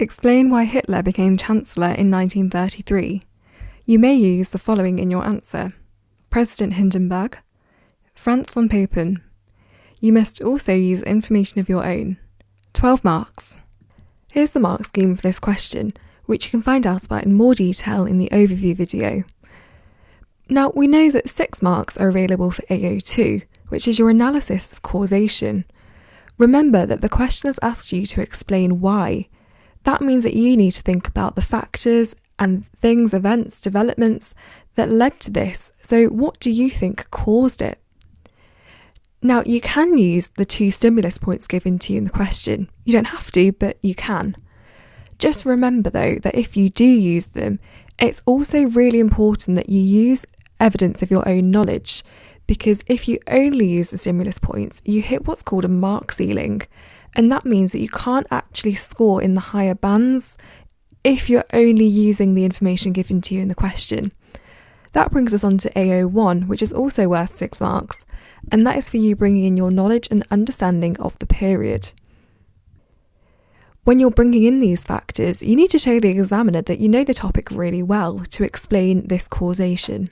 Explain why Hitler became Chancellor in 1933. You may use the following in your answer: President Hindenburg, Franz von Papen. You must also use information of your own. 12 marks. Here's the mark scheme for this question, which you can find out about in more detail in the overview video. Now, we know that 6 marks are available for AO2, which is your analysis of causation. Remember that the question has asked you to explain why. That means that you need to think about the factors and things, events, developments that led to this. So what do you think caused it? Now, you can use the 2 stimulus points given to you in the question. You don't have to, but you can. Just remember though that if you do use them, it's also really important that you use evidence of your own knowledge, because if you only use the stimulus points, you hit what's called a mark ceiling, and that means that you can't actually score in the higher bands if you're only using the information given to you in the question. That brings us on to AO1, which is also worth 6 marks, and that is for you bringing in your knowledge and understanding of the period. When you're bringing in these factors, you need to show the examiner that you know the topic really well to explain this causation.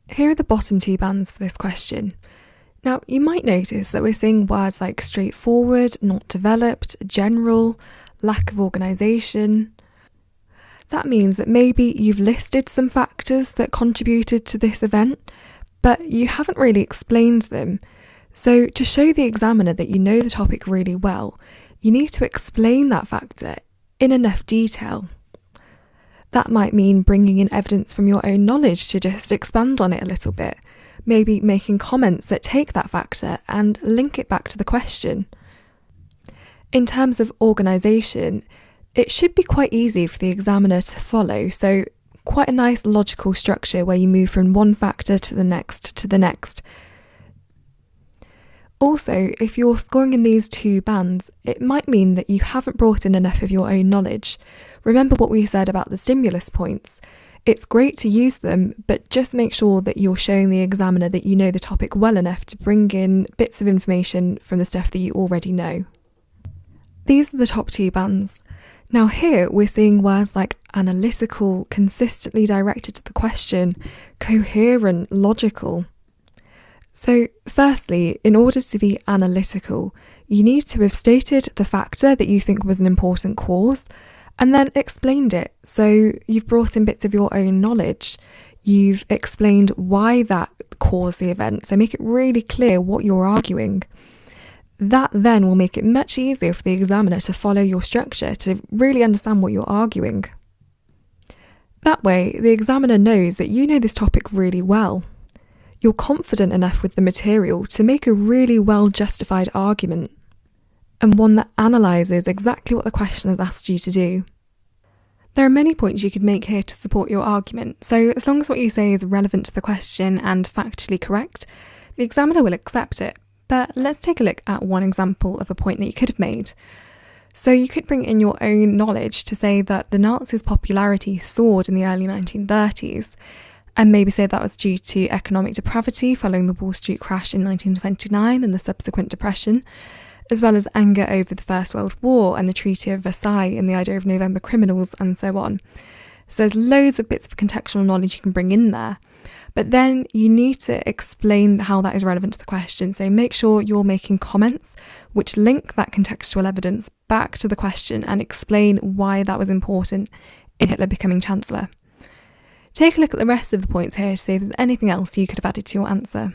Here are the bottom 2 bands for this question. Now, you might notice that we're seeing words like straightforward, not developed, general, lack of organisation. That means that maybe you've listed some factors that contributed to this event, but you haven't really explained them. So to show the examiner that you know the topic really well, you need to explain that factor in enough detail. That might mean bringing in evidence from your own knowledge to just expand on it a little bit, maybe making comments that take that factor and link it back to the question. In terms of organisation, it should be quite easy for the examiner to follow, so quite a nice logical structure where you move from one factor to the next to the next. Also, if you're scoring in these 2 bands, it might mean that you haven't brought in enough of your own knowledge. Remember what we said about the stimulus points. It's great to use them, but just make sure that you're showing the examiner that you know the topic well enough to bring in bits of information from the stuff that you already know. These are the top 2 bands. Now here we're seeing words like analytical, consistently directed to the question, coherent, logical. So firstly, in order to be analytical, you need to have stated the factor that you think was an important cause and then explained it. So you've brought in bits of your own knowledge. You've explained why that caused the event. So make it really clear what you're arguing. That then will make it much easier for the examiner to follow your structure, to really understand what you're arguing. That way, the examiner knows that you know this topic really well. You're confident enough with the material to make a really well justified argument, and one that analyses exactly what the question has asked you to do. There are many points you could make here to support your argument, so as long as what you say is relevant to the question and factually correct, the examiner will accept it. But let's take a look at one example of a point that you could have made. So you could bring in your own knowledge to say that the Nazis' popularity soared in the early 1930s, and maybe say that was due to economic depravity following the Wall Street crash in 1929 and the subsequent depression, as well as anger over the First World War and the Treaty of Versailles and the idea of November criminals and so on. So there's loads of bits of contextual knowledge you can bring in there. But then you need to explain how that is relevant to the question. So make sure you're making comments which link that contextual evidence back to the question and explain why that was important in Hitler becoming Chancellor. Take a look at the rest of the points here to see if there's anything else you could have added to your answer.